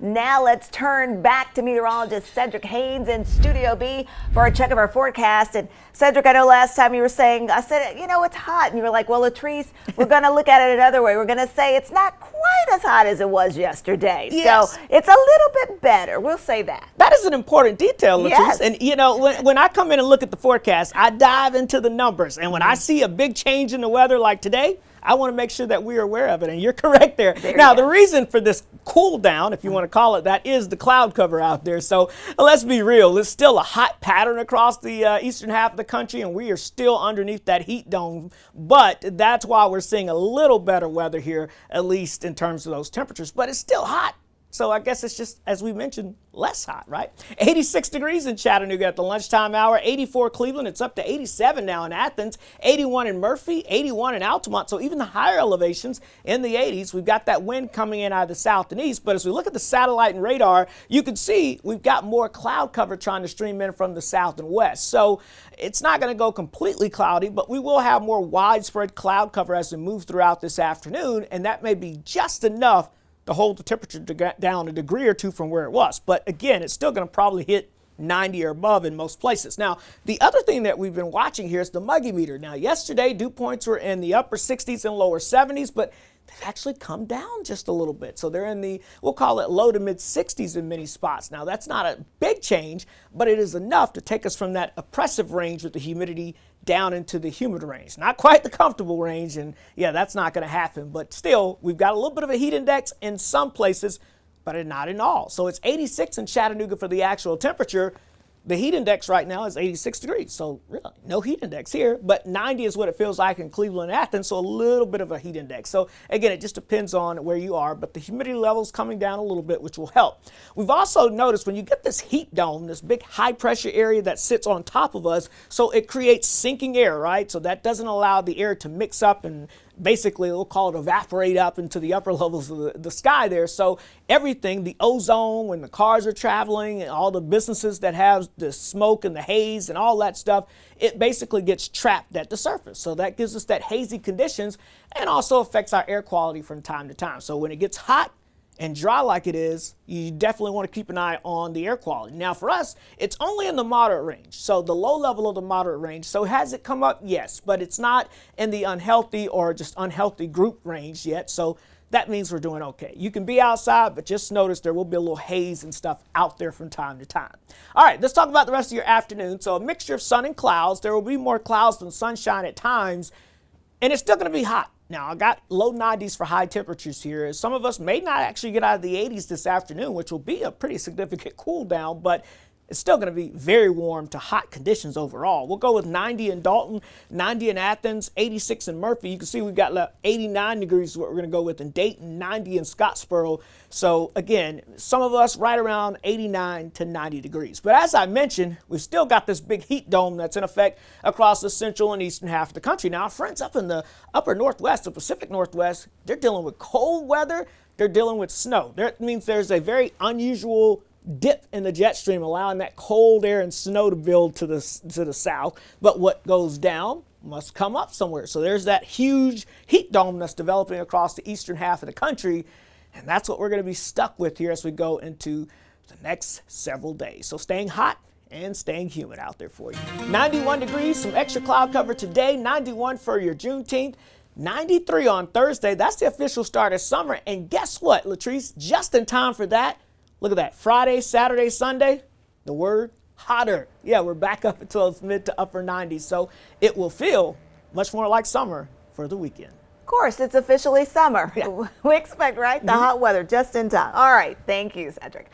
Now let's turn back to meteorologist Cedric Haynes in Studio B for a check of our forecast. And Cedric, I know last time you were saying, I said, it's hot. And you were like, well, Latrice, we're going to look at it another way. We're going to say it's not quite as hot as it was yesterday. Yes. So it's a little bit better. We'll say that. That is an important detail, Latrice. Yes. And, when I come in and look at the forecast, I dive into the numbers. And when I see a big change in the weather like today, I want to make sure that we are aware of it, and you're correct there. Now, the reason for this cool down, if you want to call it that, is the cloud cover out there. So let's be real. It's still a hot pattern across the eastern half of the country, and we are still underneath that heat dome. But that's why we're seeing a little better weather here, at least in terms of those temperatures. But it's still hot. So I guess it's just, as we mentioned, less hot, right? 86 degrees in Chattanooga at the lunchtime hour, 84 Cleveland, it's up to 87 now in Athens, 81 in Murphy, 81 in Altamont. So even the higher elevations in the 80s, we've got that wind coming in out of the south and east. But as we look at the satellite and radar, you can see we've got more cloud cover trying to stream in from the south and west. So it's not going to go completely cloudy, but we will have more widespread cloud cover as we move throughout this afternoon. And that may be just enough to hold the temperature down a degree or two from where it was. But again, it's still going to probably hit 90 or above in most places. Now, the other thing that we've been watching here is the muggy meter. Now, yesterday, dew points were in the upper 60s and lower 70s, but they've actually come down just a little bit. So they're in the, we'll call it low to mid 60s in many spots. Now, that's not a big change, but it is enough to take us from that oppressive range with the humidity down into the humid range. Not quite the comfortable range, and yeah, that's not going to happen. But still, we've got a little bit of a heat index in some places, but not in all. So it's 86 in Chattanooga for the actual temperature. The heat index right now is 86 degrees, so really no heat index here, but 90 is what it feels like in Cleveland and Athens, so a little bit of a heat index. So again, it just depends on where you are, but the humidity level's coming down a little bit, which will help. We've also noticed when you get this heat dome, this big high pressure area that sits on top of us, so it creates sinking air, right? So that doesn't allow the air to mix up and basically we'll call it evaporate up into the upper levels of the sky there. So everything, the ozone, when the cars are traveling and all the businesses that have the smoke and the haze and all that stuff, it basically gets trapped at the surface. So that gives us that hazy conditions and also affects our air quality from time to time. So when it gets hot and dry like it is, you definitely want to keep an eye on the air quality. Now for us, it's only in the moderate range. So the low level of the moderate range. So has it come up? Yes, but it's not in the unhealthy or just unhealthy group range yet. So that means we're doing okay. You can be outside, but just notice there will be a little haze and stuff out there from time to time. All right, let's talk about the rest of your afternoon. So a mixture of sun and clouds. There will be more clouds than sunshine at times, and it's still going to be hot. Now, I got low 90s for high temperatures here. Some of us may not actually get out of the 80s this afternoon, which will be a pretty significant cool down, but it's still going to be very warm to hot conditions overall. We'll go with 90 in Dalton, 90 in Athens, 86 in Murphy. You can see we've got 89 degrees is what we're going to go with in Dayton, 90 in Scottsboro. So again, some of us right around 89 to 90 degrees. But as I mentioned, we've still got this big heat dome that's in effect across the central and eastern half of the country. Now, our friends up in the upper northwest, the Pacific Northwest, they're dealing with cold weather. They're dealing with snow. That means there's a very unusual dip in the jet stream, allowing that cold air and snow to build to the south. But what goes down must come up somewhere. So there's that huge heat dome that's developing across the eastern half of the country. And that's what we're going to be stuck with here as we go into the next several days. So staying hot and staying humid out there for you. 91 degrees, some extra cloud cover today, 91 for your Juneteenth. 93 on Thursday. That's the official start of summer. And guess what, Latrice? Just in time for that, look at that. Friday, Saturday, Sunday, the word hotter. Yeah, we're back up into those mid to upper 90s. So it will feel much more like summer for the weekend. Of course, it's officially summer. Yeah. We expect, right? The hot weather just in time. All right. Thank you, Cedric.